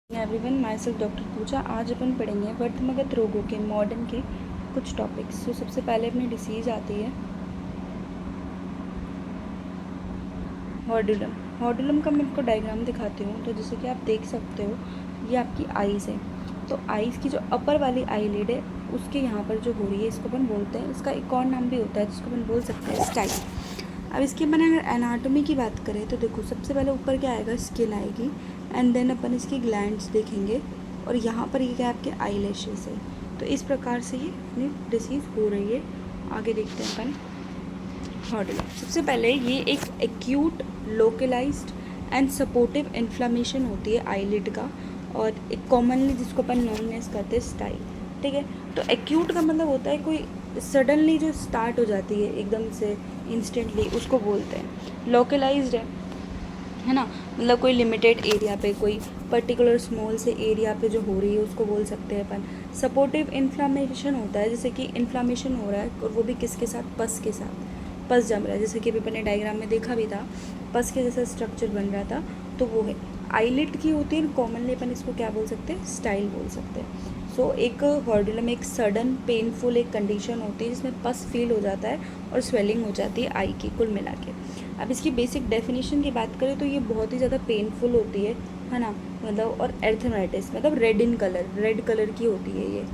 Everyone, my self doctor पूजा। आज अपन पढ़ेंगे वर्तमानगत रोगों के मॉडर्न के कुछ टॉपिक्स। तो सबसे पहले अपनी डिसीज़ आती है हॉर्डुलम। हॉर्डुलम का मैं आपको डायग्राम दिखाती हूँ। तो जैसे कि आप देख सकते हो, ये आपकी आइज़ है। तो आइज़ की जो अपर वाली आईलिड है उसके यहाँ पर जो हो रही है, इसको अपन बोलते हैं, इसका एक और नाम भी होता है जिसको अपन बोल सकते हैं स्टाइल। अब इसके अपन अगर एनाटॉमी की बात करें तो देखो, सबसे पहले ऊपर क्या आएगा, स्किन आएगी, एंड देन अपन इसकी ग्लैंड्स देखेंगे, और यहाँ पर ये क्या आपके आई लैशेस है। तो इस प्रकार से ये अपनी डिसीज़ हो रही है। आगे देखते हैं अपन हॉर्डुलम। सबसे पहले ये एक acute localized and suppurative inflammation होती है आईलिड का, और एक कॉमनली जिसको अपन नोननेस करते हैं स्टाइल। ठीक है, तो एक्यूट का मतलब होता है कोई सडनली जो स्टार्ट हो जाती है एकदम से इंस्टेंटली, उसको बोलते हैं। लोकलाइज्ड है ना, मतलब कोई लिमिटेड एरिया पे, कोई पर्टिकुलर स्मॉल से एरिया पे जो हो रही है उसको बोल सकते हैं अपन। सपोर्टिव इन्फ्लामेशन होता है, जैसे कि इन्फ्लामेशन हो रहा है और वो भी किसके साथ, पस के साथ, पस जम रहा है, जैसे कि अभी अपने डायग्राम में देखा भी था, पस के जैसा स्ट्रक्चर बन रहा था, तो वो है। आईलिड की होती है, कॉमनली अपन इसको क्या बोल सकते हैं, स्टाइल बोल सकते हैं। सो एक हॉर्डुलम एक सडन पेनफुल एक कंडीशन होती है जिसमें पस फील हो जाता है और स्वेलिंग हो जाती है आई की, कुल मिला के। अब इसकी बेसिक डेफिनेशन की बात करें तो ये बहुत ही ज़्यादा पेनफुल होती है ना, मतलब, और एर्थमाइटिस मतलब red in colour, red colour की होती है ये।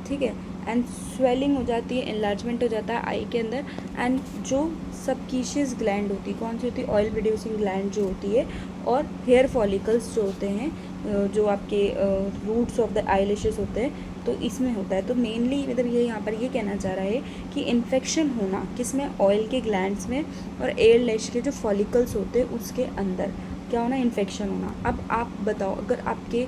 ठीक है, एंड स्वेलिंग हो जाती है, एनलार्जमेंट हो जाता है आई के अंदर। एंड जो सबकीशियस ग्लैंड होती है, कौन सी होती है, ऑयल प्रोड्यूसिंग ग्लैंड जो होती है, और हेयर फॉलिकल्स जो होते हैं, जो आपके रूट्स ऑफ द आईलैशेस होते हैं, तो इसमें होता है। तो मेनली मतलब ये यहाँ पर ये कहना चाह रहा है कि इन्फेक्शन होना किसमें, ऑयल के ग्लैंड्स में, और एयर लैश के जो फॉलिकल्स होते हैं उसके अंदर क्या होना, इन्फेक्शन होना। अब आप बताओ, अगर आपके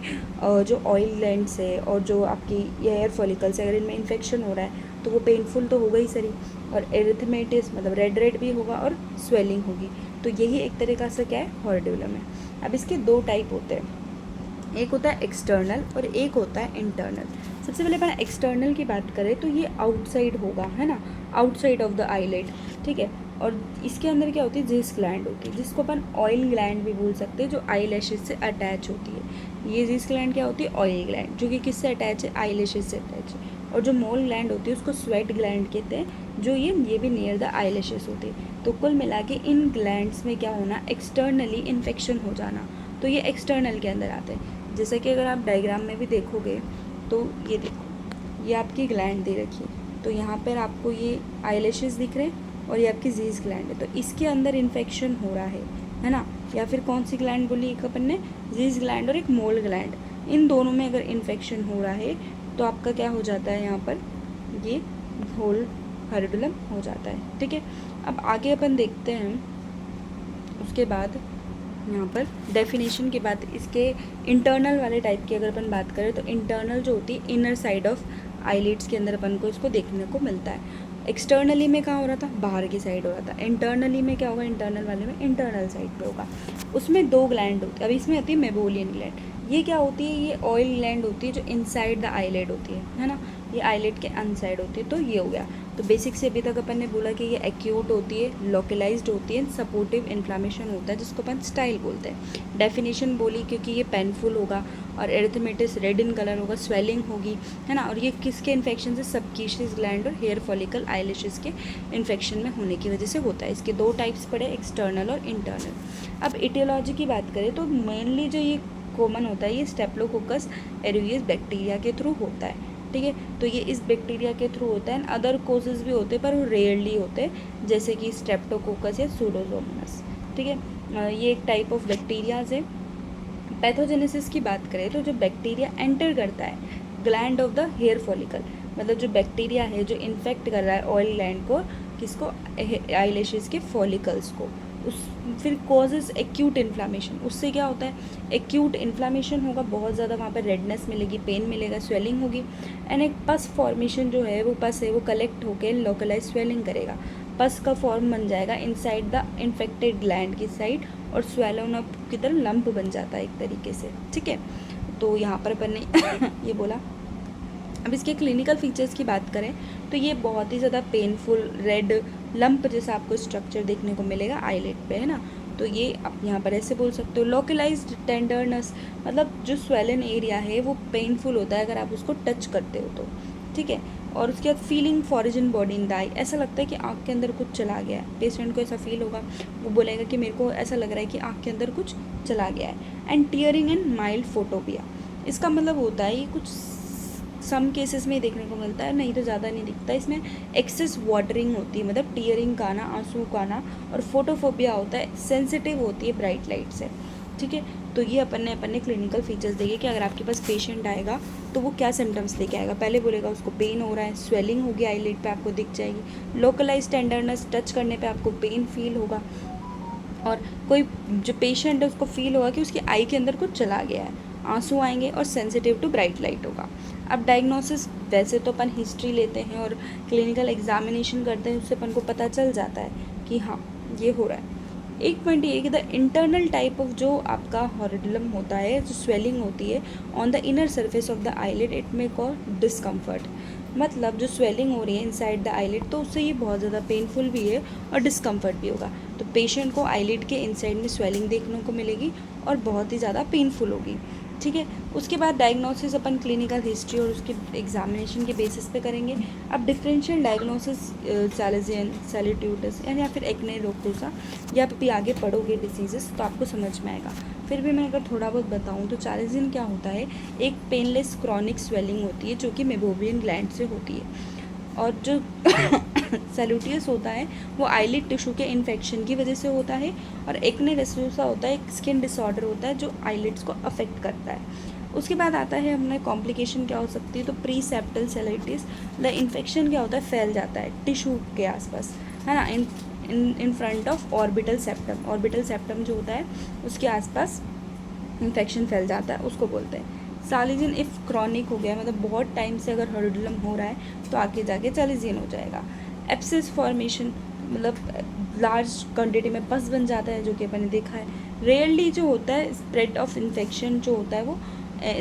जो ऑयल ग्लैंड्स है और जो आपकी एयर फॉलिकल्स है, अगर इनमें इन्फेक्शन हो रहा है तो वो पेनफुल तो होगा ही सही, और एरिथमेटिस मतलब रेड रेड भी होगा और स्वेलिंग होगी। तो यही एक तरीक़ा से क्या है, हॉर्डुलम है। अब इसके दो टाइप होते हैं, एक होता है एक्सटर्नल और एक होता है इंटरनल। सबसे पहले अपन एक्सटर्नल की बात करें तो ये आउटसाइड होगा, है ना, आउटसाइड ऑफ द आईलिड। ठीक है, और इसके अंदर क्या होती है, जिस ग्लैंड होती है, जिसको अपन ऑयल ग्लैंड भी बोल सकते हैं, जो आई लैशेज से अटैच होती है। ये जिस ग्लैंड क्या होती है, ऑयल ग्लैंड, जो कि किससे अटैच है, आई लैशेज से अटैच है। और जो मोल ग्लैंड होती है उसको स्वेट ग्लैंड कहते हैं, जो ये भी नियर द आई लैशेज होती है। तो कुल मिला के इन ग्लैंड्स में क्या होना, एक्सटर्नली इन्फेक्शन हो जाना, तो ये एक्सटर्नल के अंदर आते हैं। जैसे कि अगर आप डायग्राम में भी देखोगे तो ये देखो, ये आपकी ग्लैंड दे रखी है, तो यहाँ पर आपको ये आईलैशेस दिख रहे हैं और ये आपकी जीज ग्लैंड है, तो इसके अंदर इन्फेक्शन हो रहा है ना। या फिर कौन सी ग्लैंड बोली एक अपन ने, जीज ग्लैंड और एक मोल ग्लैंड, इन दोनों में अगर इन्फेक्शन हो रहा है तो आपका क्या हो जाता है, यहाँ पर ये होल हॉर्डुलम हो जाता है। ठीक है, अब आगे अपन देखते हैं उसके बाद यहाँ पर डेफिनेशन के बाद इसके इंटरनल वाले टाइप की अगर अपन बात करें तो इंटरनल जो होती है इनर साइड ऑफ आईलिड्स के अंदर अपन को इसको देखने को मिलता है। एक्सटर्नली में कहाँ हो रहा था, बाहर की साइड हो रहा था। इंटरनली में क्या होगा, इंटरनल वाले में इंटरनल साइड पे होगा। उसमें दो ग्लैंड होती है। अब इसमें आती है मेबोलियन ग्लैंड। ये क्या होती है, ये ऑयल ग्लैंड होती है जो इनसाइड द आईलिड होती है ना, ये आईलिड के अनसाइड होती है। तो ये हो गया। तो बेसिक से अभी तक अपन ने बोला कि ये एक्यूट होती है, लोकलाइज्ड होती है, सपोर्टिव इन्फ्लामेशन होता है जिसको अपन स्टाइल बोलते हैं। डेफिनेशन बोली क्योंकि ये पेनफुल होगा और एरिथमेटिस रेड इन कलर होगा, स्वेलिंग होगी, है ना, और ये किसके इन्फेक्शन से, सबकीशियस ग्लैंड और हेयर फॉलिकल आईलैशेस के इन्फेक्शन में होने की वजह से होता है। इसके दो टाइप्स पड़े, एक्सटर्नल और इंटरनल। अब इटियोलॉजी की बात करें तो मेनली जो ये कॉमन होता है, ये स्टेप्लोकोकस एरियस बैक्टीरिया के थ्रू होता है। ठीक है, तो ये इस बैक्टीरिया के थ्रू होता है। अदर कोजेज भी होते हैं पर वो रेयरली होते हैं, जैसे कि स्ट्रेप्टोकोकस या सूडोमोनास। ठीक है, ये एक टाइप ऑफ बैक्टीरियाज है। पैथोजेनेसिस की बात करें तो जो बैक्टीरिया एंटर करता है gland of the hair follicle, मतलब जो बैक्टीरिया है जो इन्फेक्ट कर रहा है ऑयल ग्लैंड को, किसको, आईलैशेस के फॉलिकल्स को, उस फिर कॉजेज एक्यूट इन्फ्लामेशन। उससे क्या होता है, एक्यूट इन्फ्लामेशन होगा, बहुत ज़्यादा वहाँ पर रेडनेस मिलेगी, पेन मिलेगा, स्वेलिंग होगी, एंड एक पस फॉर्मेशन जो है वो पस है वो कलेक्ट होकर लोकलाइज स्वेलिंग करेगा। पस का फॉर्म बन जाएगा इनसाइड द इन्फेक्टेड ग्लैंड की साइड, और स्वेलन अप की तरह लंप बन जाता है एक तरीके से। ठीक है, तो यहाँ पर अपन ने ये बोला। अब इसके क्लिनिकल फीचर्स की बात करें तो ये बहुत ही ज़्यादा पेनफुल रेड लंप जैसा आपको स्ट्रक्चर देखने को मिलेगा आईलिड पे, है ना। तो तो ये आप यहाँ पर ऐसे बोल सकते हो। लोकलाइज्ड टेंडरनेस मतलब जो स्वेलन एरिया है वो पेनफुल होता है अगर आप उसको टच करते हो तो, ठीक है। और उसके बाद feeling foreign body in the eye, ऐसा लगता है कि आँख के अंदर कुछ चला गया है, पेशेंट को ऐसा फील होगा, वो बोलेगा कि मेरे को ऐसा लग रहा है कि आँख के अंदर कुछ चला गया है। And tearing and mild Photopea, इसका मतलब होता है ये कुछ सम केसेस में देखने को मिलता है, नहीं तो ज़्यादा नहीं दिखता। इसमें एक्सेस वाटरिंग होती है, मतलब टीयरिंग का आना, आंसू का आना, और फोटोफोबिया होता है, सेंसिटिव होती है ब्राइट लाइट से, ठीक है। तो ये अपन ने क्लिनिकल फीचर्स देखे कि अगर आपके पास पेशेंट आएगा तो वो क्या सिम्टम्स लेके आएगा। पहले बोलेगा उसको पेन हो रहा है, स्वेलिंग होगी आईलिड पे आपको दिख जाएगी, लोकलाइज टेंडरनेस, टच करने पे आपको पेन फील होगा, और कोई जो पेशेंट है उसको फील होगा कि उसकी आई के अंदर कुछ चला गया है, आंसू आएंगे, और सेंसिटिव टू ब्राइट लाइट होगा। अब डायग्नोसिस, वैसे तो अपन हिस्ट्री लेते हैं और क्लिनिकल एग्जामिनेशन करते हैं, उससे अपन को पता चल जाता है कि हाँ ये हो रहा है। एक पॉइंट ये कि द इंटरनल टाइप ऑफ जो आपका हॉरिडुलम होता है, जो स्वेलिंग होती है on the inner surface of the eyelid, it may cause discomfort, मतलब जो स्वेलिंग हो रही है इनसाइड द आईलिड, तो उससे ये बहुत ज़्यादा पेनफुल भी है और डिस्कम्फर्ट भी होगा। तो पेशेंट को आईलिड के इनसाइड में स्वेलिंग देखने को मिलेगी और बहुत ही ज़्यादा पेनफुल होगी, ठीक है। उसके बाद डायग्नोसिस अपन क्लिनिकल हिस्ट्री और उसके एग्जामिनेशन के बेसिस पे करेंगे। अब डिफरेंशियल डायग्नोसिस सैलेजियन, सैलिट्यूडस या फिर एक्ने रोकोसा, या भी आगे पढ़ोगे डिसीजेस तो आपको समझ में आएगा। फिर भी मैं अगर थोड़ा बहुत बताऊँ तो चालीजियन क्या होता है, एक पेनलेस क्रॉनिक स्वेलिंग होती है जो कि मेबोवियन ग्लैंड से होती है, और जो सैल्यूटियस होता है वो आईलिड टिश्यू के इन्फेक्शन की वजह से होता है, और एक्ने रेस्यूसा होता है, एक स्किन डिसऑर्डर होता है जो आईलिड्स को अफेक्ट करता है। उसके बाद आता है हमने कॉम्प्लिकेशन क्या हो सकती है, तो प्री सेप्टल सेलाइटिस, द इन्फेक्शन क्या होता है, फैल जाता है टिश्यू के आसपास, है ना, in front of orbital septum, orbital septum जो होता है उसके आसपास इन्फेक्शन फैल जाता है, उसको बोलते हैं। चालीजियन इफ़ क्रॉनिक हो गया, मतलब बहुत टाइम से अगर हर्डुलम हो रहा है तो आगे जाके चालीजियन हो जाएगा। एप्सिस फॉर्मेशन, मतलब लार्ज क्वांटिटी में पस बन जाता है, जो कि अपन ने देखा है। रेयरली जो होता है स्प्रेड ऑफ इन्फेक्शन जो होता है वो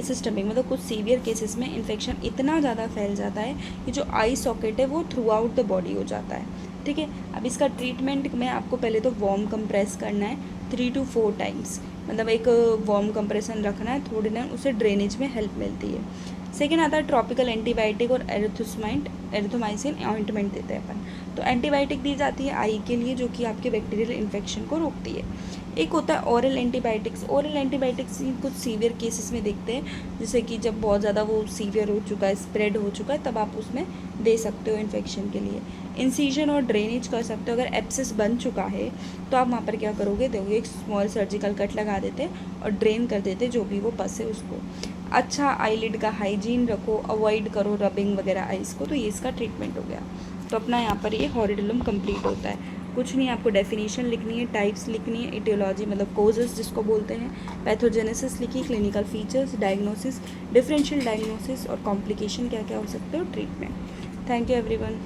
सिस्टमिक, मतलब कुछ सीवियर केसेस में इन्फेक्शन इतना ज़्यादा फैल जाता है कि जो आई सॉकेट है वो थ्रू आउट द बॉडी हो जाता है, ठीक है। अब इसका ट्रीटमेंट में आपको पहले तो वार्म कंप्रेस करना है 3 to 4 टाइम्स, मतलब एक वार्म कंप्रेशन रखना है थोड़ी देर, उससे ड्रेनेज में हेल्प मिलती है। सेकेंड आता है ट्रॉपिकल एंटीबायोटिक और एरिथ्रोमाइसिन ऑइंटमेंट देते हैं अपन। तो एंटीबायोटिक दी जाती है आई के लिए जो कि आपके बैक्टीरियल इन्फेक्शन को रोकती है। एक होता है ओरल एंटीबायोटिक्स, ओरल एंटीबायोटिक्स कुछ सीवियर केसेस में देखते हैं, जैसे कि जब बहुत ज़्यादा वो सीवियर हो चुका है, स्प्रेड हो चुका है, तब आप उसमें दे सकते हो इन्फेक्शन के लिए। इंसीजन और ड्रेनेज कर सकते हो, अगर एब्सेस बन चुका है तो आप वहाँ पर क्या करोगे, देखोगे एक स्मॉल सर्जिकल कट लगा देते और ड्रेन कर देते जो भी वो पस है उसको। अच्छा आईलिड का हाइजीन रखो, अवॉइड करो रबिंग वगैरह आइस को, तो ये इसका ट्रीटमेंट हो गया। तो अपना यहाँ पर ये हॉरिडुलम कंप्लीट होता है। कुछ नहीं, आपको डेफिनेशन लिखनी है, टाइप्स लिखनी है, इटियोलॉजी मतलब कोजेस जिसको बोलते हैं, पैथोजेनेसिस लिखी, clinical features, diagnosis, differential diagnosis और कॉम्प्लिकेशन क्या क्या हो सकते हो, ट्रीटमेंट। Thank you everyone.